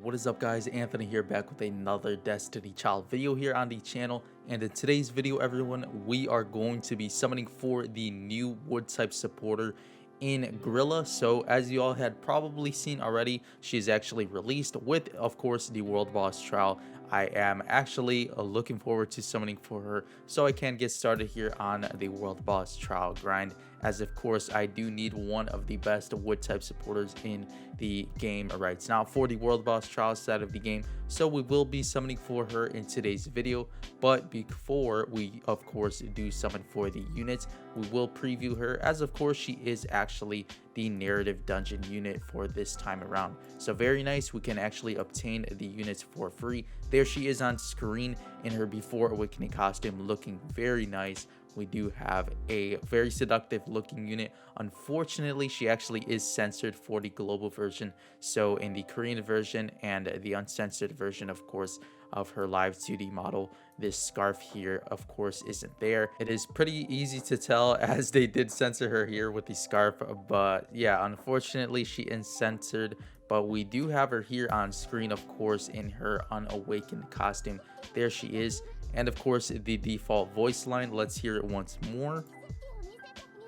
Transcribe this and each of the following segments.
What is up, guys? Anthony here, back with another Destiny Child video here on the channel. And in today's video, everyone, we are going to be summoning for the new wood type supporter in Grilla. So as you all had probably seen already, she's actually released with, of course, the world boss trial. I am actually looking forward to summoning for her so I can get started here on the world boss trial grind, as of course I do need one of the best wood type supporters in the game right now for the world boss trial side of the game. So we will be summoning for her in today's video, but before we of course do summon for the units, we will preview her, as of course she is actually the narrative dungeon unit for this time around. So very nice, we can actually obtain the units for free. There she is on screen in her before awakening costume, looking very nice. We do have a very seductive looking unit. Unfortunately, she actually is censored for the global version. So in the Korean version and the uncensored version, of course, of her live 2D model, this scarf here of course isn't there. It is pretty easy to tell as they did censor her here with the scarf, but yeah, unfortunately she is censored. But we do have her here on screen, of course, in her unawakened costume. There she is, and of course the default voice line. Let's hear it once more.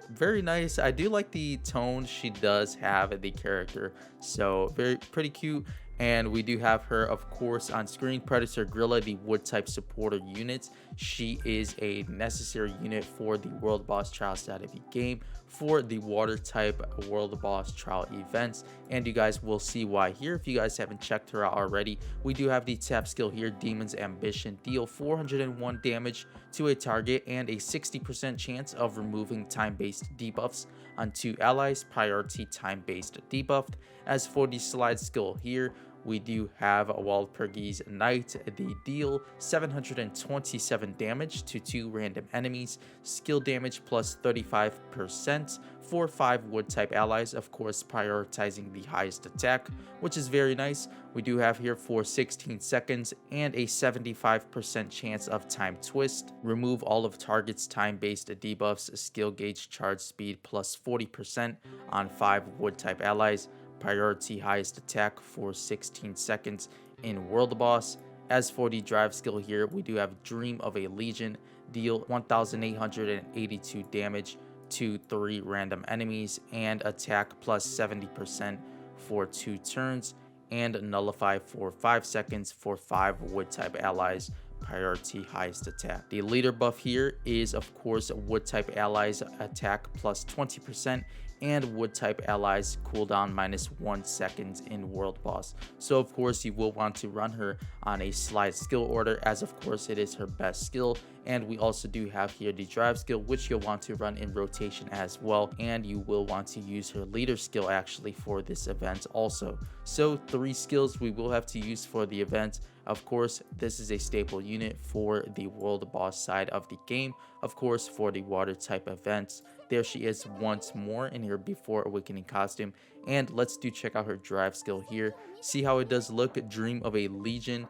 Very nice. I do like the tone she does have, the character, so very pretty cute. And we do have her of course on screen, Predator Grilla, the wood type supporter unit. She is a necessary unit for the world boss trial side of the game, for the water type world boss trial events, and you guys will see why here if you guys haven't checked her out already. We do have the tap skill here, Demon's Ambition. Deal 401 damage to a target and a 60% chance of removing time-based debuffs on 2 allies, priority time-based debuffed. As for the slide skill here, we do have a Walpurgis Knight. The deal 727 damage to 2 random enemies, skill damage plus 35% for 5 wood type allies, of course prioritizing the highest attack, which is very nice. We do have here for 16 seconds and a 75% chance of time twist. Remove all of targets time-based debuffs, skill gauge charge speed plus 40% on 5 wood type allies, priority highest attack for 16 seconds in world boss. As for the drive skill here, we do have Dream of a Legion. Deal 1882 damage to 3 random enemies and attack plus 70% for 2 turns, and nullify for 5 seconds for 5 wood type allies, priority highest attack. The leader buff here is of course wood type allies attack plus 20% and wood type allies cooldown minus 1 second in world boss. So of course you will want to run her on a slide skill order, as of course it is her best skill. And we also do have here the drive skill, which you'll want to run in rotation as well, and you will want to use her leader skill actually for this event also. So 3 skills we will have to use for the event. Of course, this is a staple unit for the world boss side of the game, of course for the water type events. There she is once more in her before awakening costume, and let's check out her drive skill here, see how it does look. Dream of a Legion,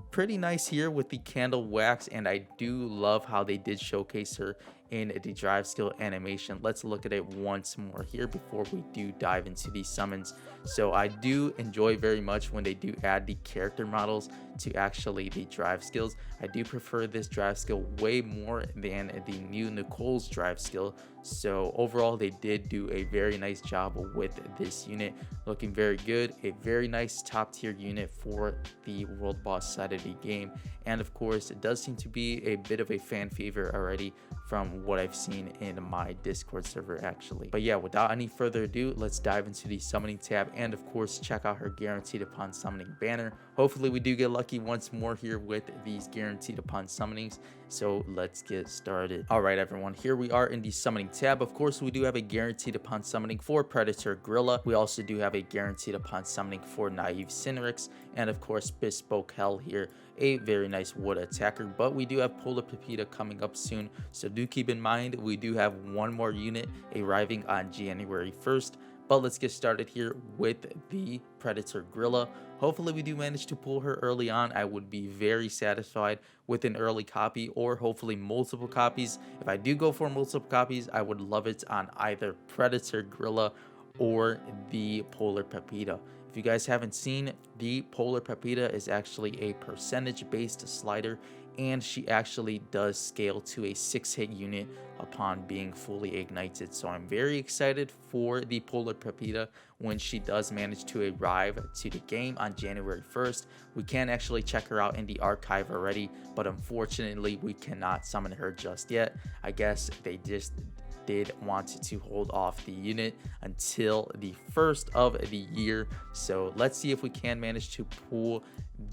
pretty nice here with the candle wax, and I do love how they did showcase her in the drive skill animation. Let's look at it once more here before we do dive into these summons. So I do enjoy very much when they do add the character models to actually the drive skills. I do prefer this drive skill way more than the new Nicole's drive skill. So overall they did do a very nice job with this unit, looking very good. A very nice top tier unit for the world boss side of the game, and of course it does seem to be a bit of a fan favorite already from what I've seen in my Discord server actually. But yeah, without any further ado, let's dive into the summoning tab and of course check out her guaranteed upon summoning banner. Hopefully we do get lucky once more here with these guaranteed upon summonings. So let's get started. All right, everyone, here we are in the summoning tab. Of course, we do have a guaranteed upon summoning for Predator Grilla. We also do have a guaranteed upon summoning for Naive Cinerix, and of course Bespoke Hell here, a very nice wood attacker. But we do have Polar Pepita coming up soon, so do keep in mind we do have one more unit arriving on January 1st. But let's get started here with the Predator Grilla. Hopefully we do manage to pull her early on. I would be very satisfied with an early copy, or hopefully multiple copies. If I do go for multiple copies, I would love it on either Predator Grilla or the Polar Pepita. If you guys haven't seen, the Polar Pepita is actually a percentage based slider, and she actually does scale to a 6-hit unit upon being fully ignited. So I'm very excited for the Polar Pepita when she does manage to arrive to the game on January 1st. We can actually check her out in the archive already, but unfortunately we cannot summon her just yet. I guess they just did want to hold off the unit until the first of the year. So let's see if we can manage to pull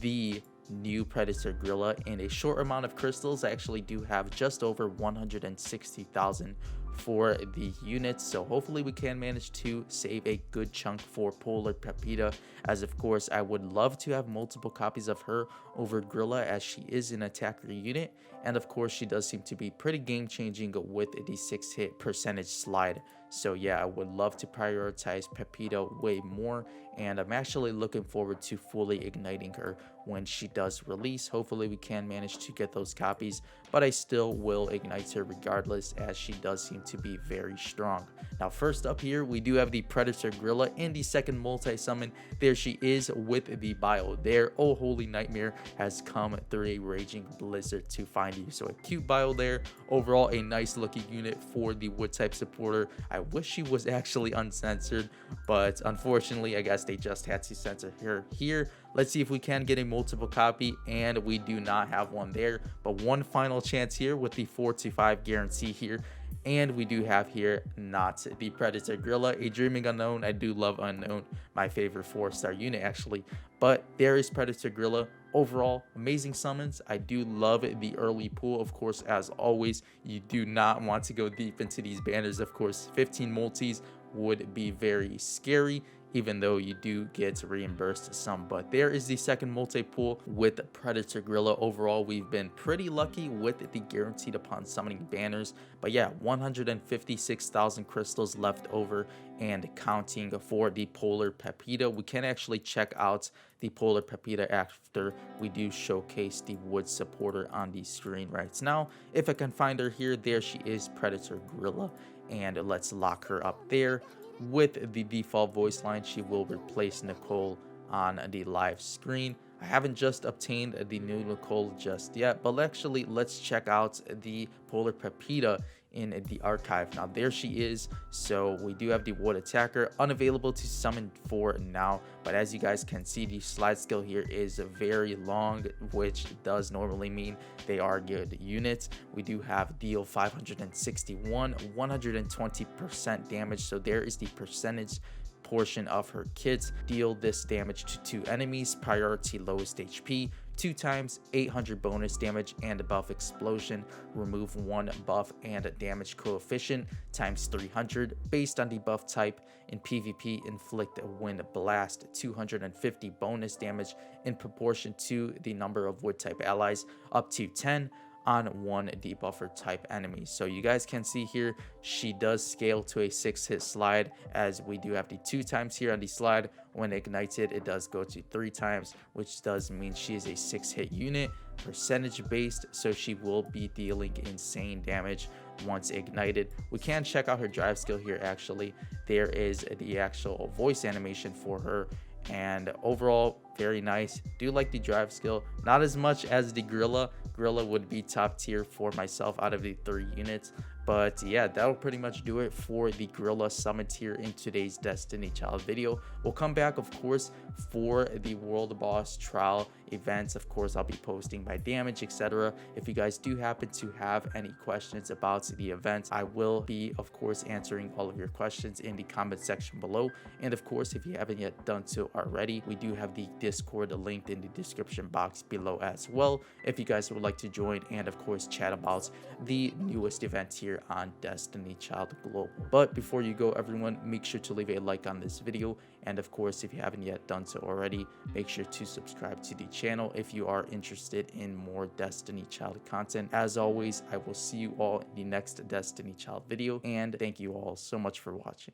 the new Predator Grilla in a short amount of crystals. I actually do have just over 160,000 for the units, so hopefully we can manage to save a good chunk for Polar Pepita, as of course I would love to have multiple copies of her over Grilla, as she is an attacker unit, and of course she does seem to be pretty game changing with the 6-hit percentage slide. So yeah, I would love to prioritize Pepita way more, and I'm actually looking forward to fully igniting her when she does release. Hopefully we can manage to get those copies, but I still will ignite her regardless, as she does seem to be very strong. Now first up here, we do have the Predator Grilla in the second multi-summon. There she is with the bio there. Oh holy nightmare has come through a raging blizzard to find you. So a cute bio there. Overall a nice looking unit for the wood type supporter. I wish she was actually uncensored, but unfortunately I guess they just had to censor her here. Let's see if we can get a multiple copy, and we do not have one there, but one final chance here with the 4 to 5 guarantee here. And we do have here not the Predator Grilla, a Dreaming Unknown. I do love Unknown, my favorite 4-star unit actually, but there is Predator Grilla. Overall amazing summons. I do love the early pool. Of course, as always, you do not want to go deep into these banners. Of course 15 multis would be very scary, even though you do get reimbursed some. But there is the second multi-pool with Predator Grilla. Overall, we've been pretty lucky with the guaranteed upon summoning banners. But yeah, 156,000 crystals left over and counting for the Polar Pepita. We can actually check out the Polar Pepita after we do showcase the wood supporter on the screen right now. If I can find her here, there she is, Predator Grilla. And let's lock her up there. With the default voice line, she will replace Nicole on the live screen. I haven't just obtained the new Nicole just yet, but actually let's check out the Polar Pepita in the archive. Now there she is. So we do have the wood attacker unavailable to summon for now, but as you guys can see, the slide skill here is very long, which does normally mean they are good units. We do have deal 561, 120% damage, so there is the percentage portion of her kits. Deal this damage to 2 enemies, priority lowest HP, 2 times 800 bonus damage and buff explosion. Remove 1 buff and damage coefficient times 300 based on the buff type. In PvP, inflict a wind blast, 250 bonus damage in proportion to the number of wood type allies, up to 10 on 1 debuffer type enemy. So you guys can see here, she does scale to a 6-hit slide, as we do have the 2 times here on the slide. When ignited, it does go to 3 times, which does mean she is a 6-hit unit, percentage based, so she will be dealing insane damage once ignited. We can check out her drive skill here. Actually, there is the actual voice animation for her, and overall very nice. Do like the drive skill, not as much as the Grilla. Grilla would be top tier for myself out of the 3 units. But yeah, that'll pretty much do it for the Grilla summit here in today's Destiny Child video. We'll come back, of course, for the World Boss Trial events. Of course, I'll be posting my damage, etc. If you guys do happen to have any questions about the events, I will be, of course, answering all of your questions in the comment section below. And of course, if you haven't yet done so already, we do have the Discord linked in the description box below as well, if you guys would like to join and of course chat about the newest event here on Destiny Child Global. But before you go, everyone, make sure to leave a like on this video, and of course, if you haven't yet done so already, make sure to subscribe to the channel if you are interested in more Destiny Child content. As always, I will see you all in the next Destiny Child video, and thank you all so much for watching.